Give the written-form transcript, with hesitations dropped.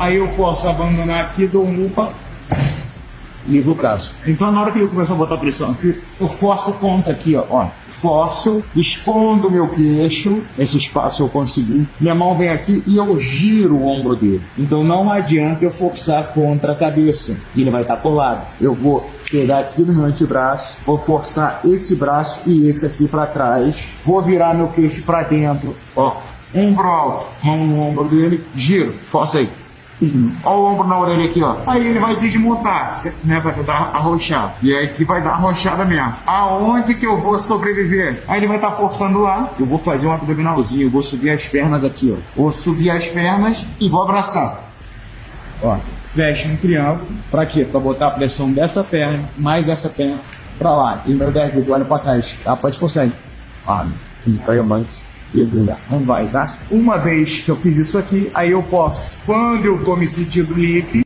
Aí eu posso abandonar aqui, dou um upa, livro o braço. Então na hora que eu começo a botar pressão aqui, eu forço contra aqui, ó. Forço, escondo meu queixo, esse espaço eu consegui. Minha mão vem aqui e eu giro o ombro dele. Então não adianta eu forçar contra a cabeça. Ele vai estar colado. Eu vou pegar aqui no meu antebraço, vou forçar esse braço e esse aqui para trás. Vou virar meu queixo para dentro, ó. Ombro alto, mão no ombro dele, giro, força aí. Olha o ombro na orelha aqui, ó. Aí ele vai desmontar, né? Vai dar arrochada. E aí que vai dar arrochada mesmo. Aonde que eu vou sobreviver? Aí ele vai estar forçando lá. Eu vou fazer um abdominalzinho. Eu vou subir as pernas aqui, ó. Vou subir as pernas e vou abraçar. Ó. Fecha um triângulo. Pra quê? Pra botar a pressão dessa perna, mais essa perna pra lá. E meu dedo, olha pra trás. Tá? Pode forçar aí. Ah, não vai dar. Uma vez que eu fiz isso aqui, aí eu posso, quando eu tô me sentindo livre,